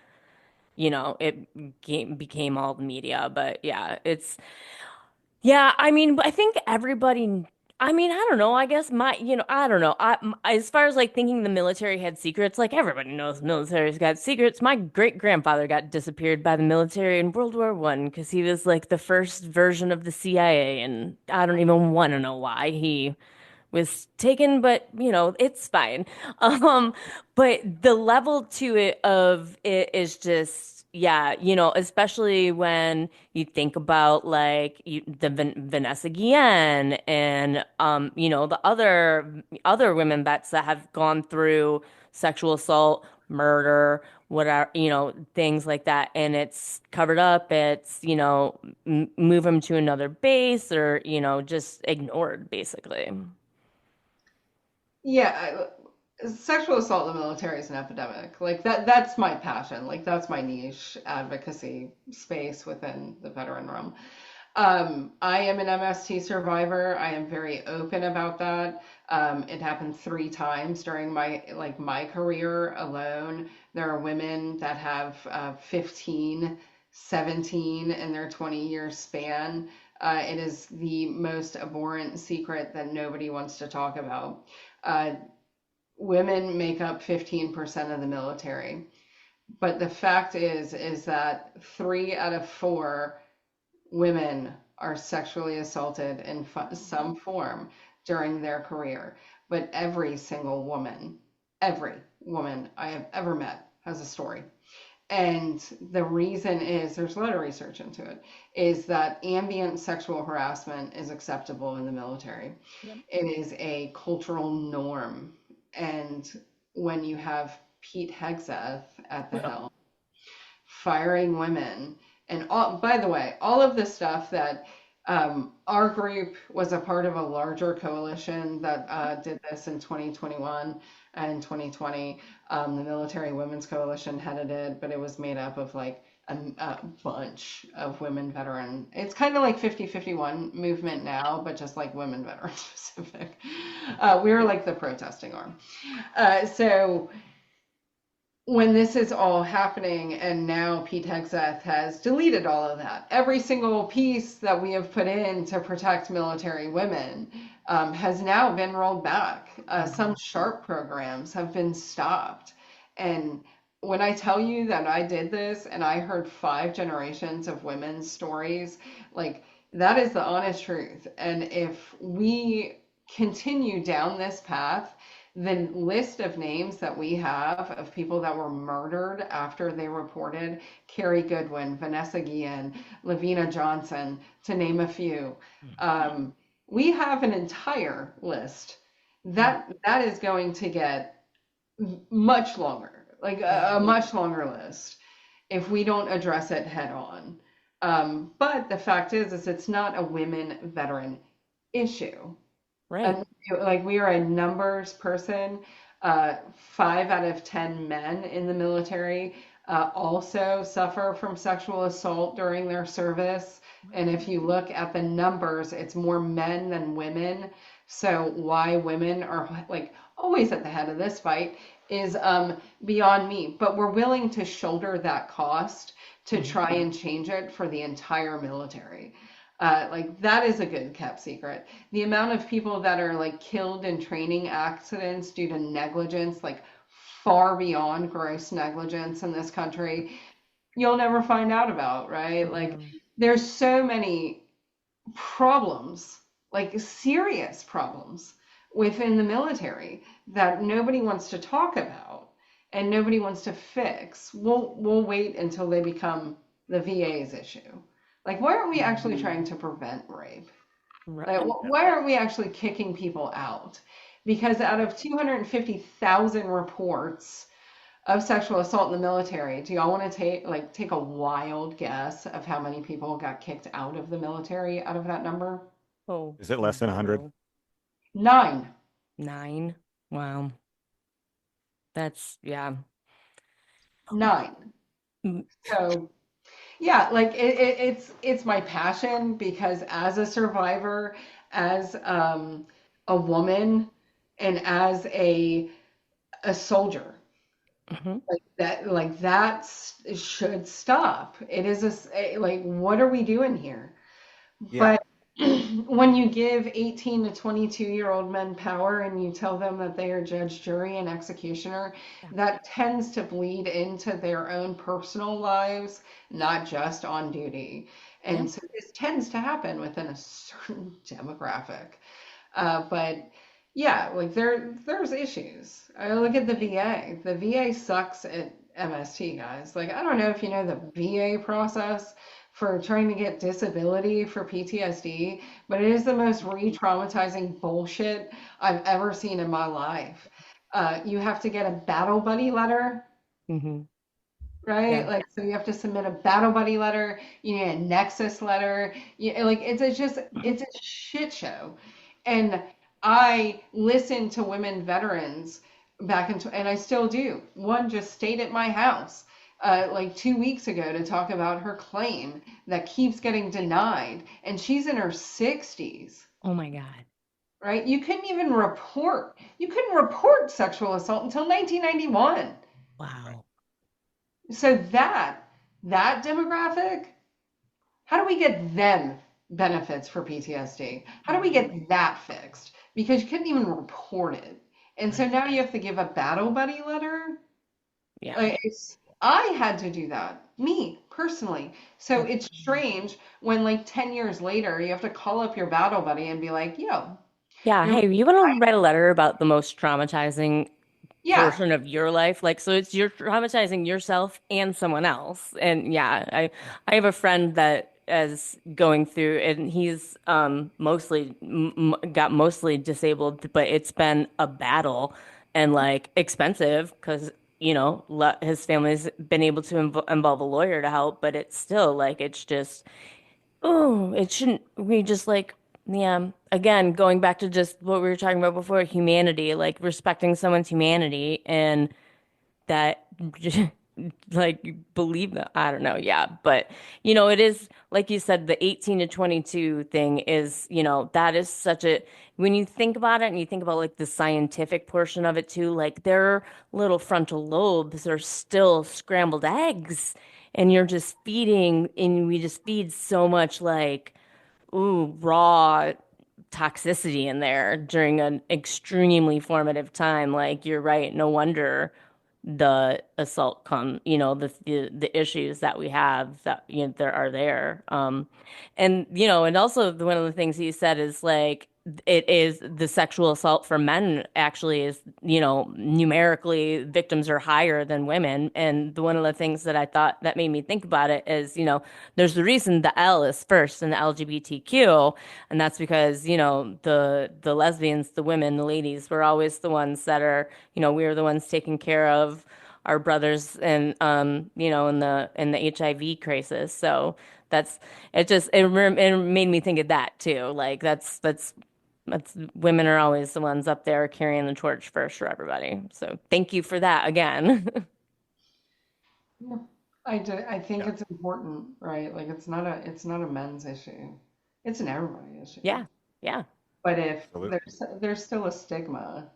became all the media. But yeah, yeah, I mean, but I think everybody, I mean, I don't know. I guess I don't know. As far as like thinking the military had secrets, like everybody knows the military's got secrets. My great grandfather got disappeared by the military in World War One because he was like the first version of the CIA, and I don't even want to know why he was taken, but it's fine. Um, but the level to it of it is just, yeah, especially when you think about like Vanessa Guillen and the other women vets that have gone through sexual assault, murder, whatever, things like that, and it's covered up. It's move them to another base or just ignored basically. Yeah, sexual assault in the military is an epidemic. Like that's my passion. Like that's my niche advocacy space within the veteran realm. I am an MST survivor. I am very open about that. It happened 3 times during my career alone. There are women that have 15, 17 in their 20-year span. It is the most abhorrent secret that nobody wants to talk about. Uh, Women make up 15% of the military. But the fact is that 3 out of 4 women are sexually assaulted in some form during their career. But every woman I have ever met has a story. And the reason is there's a lot of research into it, is that ambient sexual harassment is acceptable in the military. Yep. It is a cultural norm. And when you have Pete Hegseth at the Yep. helm, firing women, and all, by the way, all of the stuff that our group was a part of a larger coalition that did this in 2021 and 2020. The Military Women's Coalition headed it, but it was made up of like a bunch of women veteran. It's kind of like 50-51 movement now, but just like women veteran specific. We were like the protesting arm. So when this is all happening, and now Pete Hegseth has deleted all of that, every single piece that we have put in to protect military women has now been rolled back. Some SHARP programs have been stopped. And when I tell you that I did this and I heard 5 generations of women's stories, like that is the honest truth. And if we continue down this path, the list of names that we have of people that were murdered after they reported, Carrie Goodwin, Vanessa Guillen, Lavina Johnson, to name a few, we have an entire list that is going to get much longer, like a much longer list if we don't address it head on. But the fact is it's not a women veteran issue. Right. And like we are a numbers person. 5 out of 10 men in the military also suffer from sexual assault during their service. And if you look at the numbers, it's more men than women. So why women are like always at the head of this fight is beyond me. But we're willing to shoulder that cost to try and change it for the entire military. Like that is a good kept secret. The amount of people that are like killed in training accidents due to negligence, like far beyond gross negligence in this country, you'll never find out about, right? Like Mhm. there's so many problems, like serious problems within the military that nobody wants to talk about and nobody wants to fix. We'll wait until they become the VA's issue. Like, why aren't we actually trying to prevent rape? Right. Like, why aren't we actually kicking people out? because out of 250,000 reports of sexual assault in the military, do y'all want to take a wild guess of how many people got kicked out of the military out of that number? Oh, Is it less than 100? no. 9. 9. Wow. That's, yeah. 9. Mm. So yeah, like it's my passion because as a survivor, as a woman, and as a soldier, Mhm. should stop. It is like, what are we doing here? Yeah. But when you give 18 to 22-year-old men power and you tell them that they are judge, jury, and executioner, Yeah. that tends to bleed into their own personal lives, not just on duty. Yeah. And so this tends to happen within a certain demographic. But yeah, like there's issues. I look at the VA. The VA sucks at MST, guys. Like, I don't know if you know the VA process for trying to get disability for PTSD, but it is the most re-traumatizing bullshit I've ever seen in my life. You have to get a battle buddy letter, Mhm. right? Yeah. Like, so you have to submit a battle buddy letter, you need a nexus letter. Like, it's a shit show. And I listened to women veterans and I still do. One just stayed at my house like 2 weeks ago to talk about her claim that keeps getting denied, and she's in her 60s. Oh my God. Right? You couldn't report sexual assault until 1991. Wow. So that demographic, how do we get them benefits for PTSD? How do we get that fixed? Because you couldn't even report it. And so Right. now you have to give a battle buddy letter. Yeah. Like, I had to do that, me personally. So Yeah. it's strange when like 10 years later you have to call up your battle buddy and be like, yo, Yeah. you're Hey, you want to write a letter about the most traumatizing yeah, portion of your life? Like, so it's you're traumatizing yourself and someone else. And yeah, I have a friend that is going through, and he's mostly got mostly disabled, but it's been a battle and like expensive because his family's been able to involve a lawyer to help, but it's still like it's just. Oh, it shouldn't. We just like, yeah, again, going back to just what we were talking about before, humanity, like respecting someone's humanity and that, like, believe that. I don't know. Yeah. But, it is, like you said, the 18 to 22 thing is, that is such a, when you think about it and you think about like the scientific portion of it too, like their little frontal lobes are still scrambled eggs and you're just feeding, and we just feed so much like, ooh, raw toxicity in there during an extremely formative time. Like you're right, no wonder the assault the issues that we have that there are there. And and also one of the things he said is like it is the sexual assault for men actually is, numerically victims are higher than women. And one of the things that I thought that made me think about it is, there's the reason the L is first in the LGBTQ, and that's because, the lesbians, the women, the ladies, we're always the ones that are, we're the ones taking care of our brothers and in the HIV crisis. So that's it made me think of that too. Like that's women are always the ones up there carrying the torch first for everybody. So thank you for that again. I think Yeah. it's important, right? Like, it's not a men's issue. It's an everybody issue. Yeah. Yeah. But if Absolutely. there's still a stigma,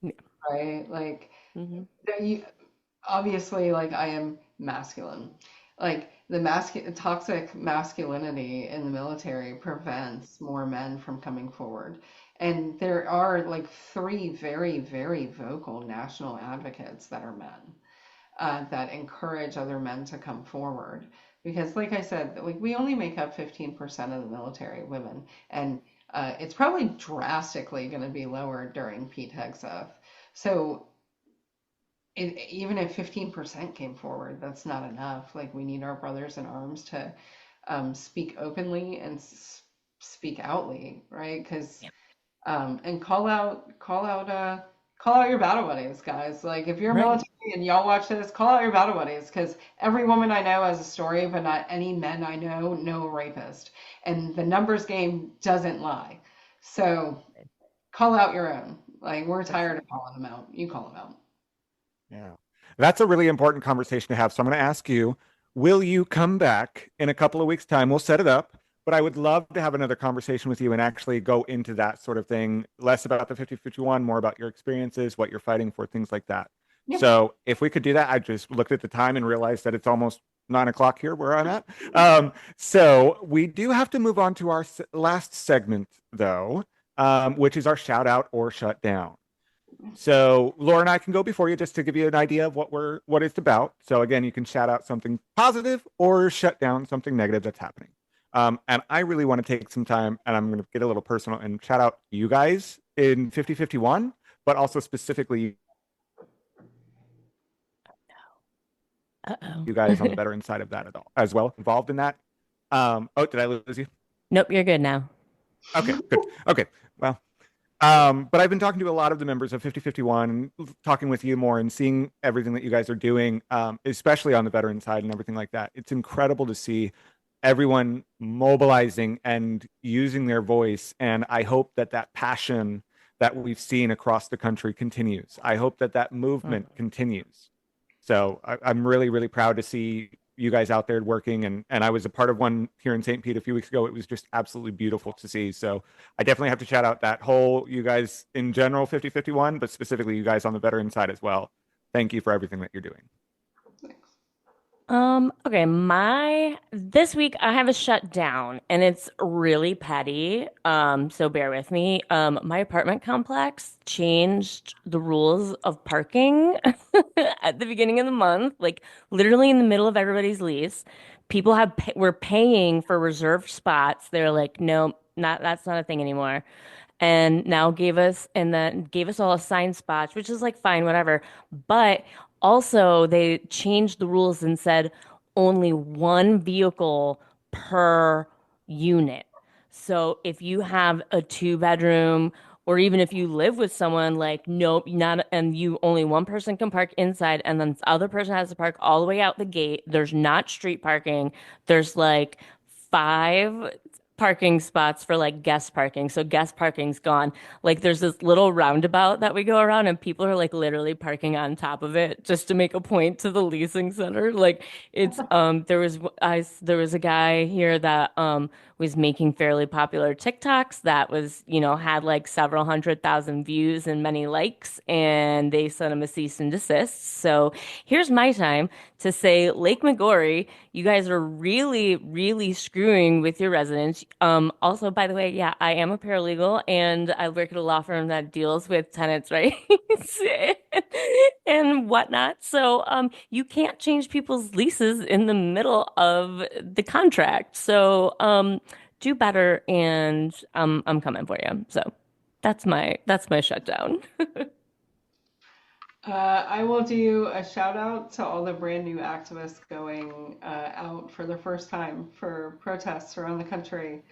Yeah. right? Like, Hmm. you obviously, like, I am masculine. Like, the toxic masculinity in the military prevents more men from coming forward. And there are like three very, very vocal national advocates that are men, that encourage other men to come forward. Because, like I said, like, we only make up 15% of the military women, and it's probably drastically going to be lower during Pete Hegseth. So even if 15% came forward, that's not enough. Like, we need our brothers in arms to speak openly and speak outly, right? Because And call out your battle buddies, guys. Like if you're Right. military and y'all watch this, call out your battle buddies because every woman I know has a story, but not any men I know a rapist. And the numbers game doesn't lie. So call out your own. Like we're tired of calling them out. You call them out. Yeah. That's a really important conversation to have. So I'm going to ask you, will you come back in a couple of weeks' time? We'll set it up, but I would love to have another conversation with you and actually go into that sort of thing, less about the 5051, more about your experiences, what you're fighting for, things like that. Yep. So if we could do that, I just looked at the time and realized that it's almost 9 o'clock here where I'm at. So we do have to move on to our last segment, though, which is our shout out or shut down. So Laura and I can go before you just to give you an idea of what it's about. So again, you can shout out something positive or shut down something negative that's happening. And I really want to take some time, and I'm going to get a little personal and shout out you guys in 5051, but also specifically Uh-oh. you guys on the veteran side of that at all as well, involved in that. Oh, did I lose you? Nope, you're good now. Okay, good. Okay, well, but I've been talking to a lot of the members of 5051, talking with you more and seeing everything that you guys are doing, especially on the veteran side and everything like that. It's incredible to see everyone mobilizing and using their voice. And I hope that that passion that we've seen across the country continues. I hope that that movement continues. So I'm really, really proud to see you guys out there working. And I was a part of one here in St. Pete a few weeks ago. It was just absolutely beautiful to see. So I definitely have to shout out that whole, you guys in general, 5051, but specifically you guys on the veteran side as well. Thank you for everything that you're doing. Okay, this week I have a shutdown and it's really petty. So bear with me. My apartment complex changed the rules of parking at the beginning of the month, like literally in the middle of everybody's lease. People were paying for reserved spots. They're like, no, not that's not a thing anymore. And then gave us all assigned spots, which is like fine, whatever. But also they changed the rules and said only one vehicle per unit. So if you have a two bedroom or even if you live with someone like nope, not and you only one person can park inside and then the other person has to park all the way out the gate. There's not street parking. There's like five parking spots for like guest parking. So guest parking's gone. Like there's this little roundabout that we go around and people are like literally parking on top of it just to make a point to the leasing center. Like it's there was a guy here that was making fairly popular TikToks that was, had like several 100,000 views and many likes and they sent him a cease and desist. So here's my time to say Lake McGorry, you guys are really, really screwing with your residents. Also, by the way, yeah, I am a paralegal and I work at a law firm that deals with tenants' rights and whatnot. So, you can't change people's leases in the middle of the contract. So, do better and I'm coming for you. So that's my shutdown. I will do a shout out to all the brand new activists going out for the first time for protests around the country.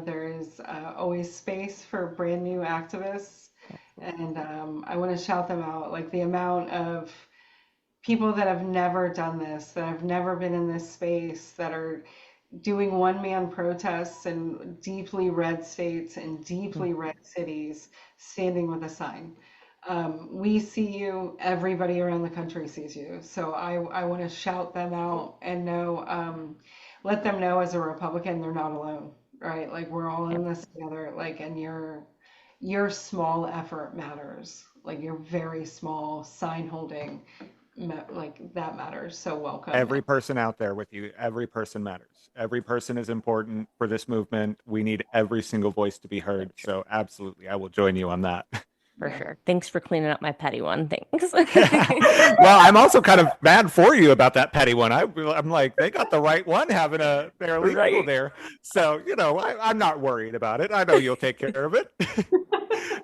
There is always space for brand new activists, and I want to shout them out. Like the amount of people that have never done this, that have never been in this space, that are doing one man protests in deeply red states and deeply red cities, standing with a sign. We see you, everybody around the country sees you. So I want to shout them out and let them know as a Republican, they're not alone, right? Like we're all in this together, like, and your small effort matters. Like your very small sign holding, like that matters. So welcome. Every person out there with you, every person matters. Every person is important for this movement. We need every single voice to be heard. So absolutely, I will join you on that. For sure. Thanks for cleaning up my petty one. Thanks. Well, I'm also kind of mad for you about that petty one. I'm like, they got the right one having a paralegal Right. there. So, I'm not worried about it. I know you'll take care of it.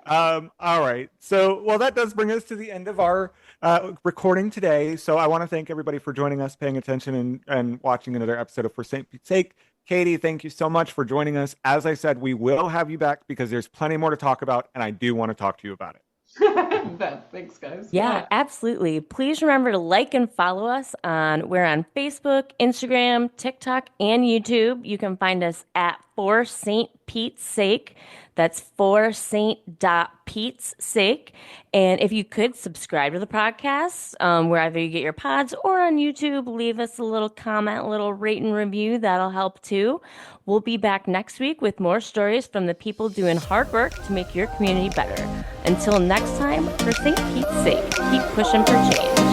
All right. So, well, that does bring us to the end of our recording today. So I want to thank everybody for joining us, paying attention and watching another episode of For St. Pete's Sake. Katie, thank you so much for joining us. As I said, we will have you back because there's plenty more to talk about, and I do want to talk to you about it. Thanks, guys. Yeah, absolutely. Please remember to like and follow us we're on Facebook, Instagram, TikTok, and YouTube. You can find us at For St. Pete's Sake. That's for Saint.Pete's Sake. And if you could subscribe to the podcast, wherever you get your pods or on YouTube, leave us a little comment, a little rate and review. That'll help too. We'll be back next week with more stories from the people doing hard work to make your community better. Until next time, for St. Pete's sake, keep pushing for change.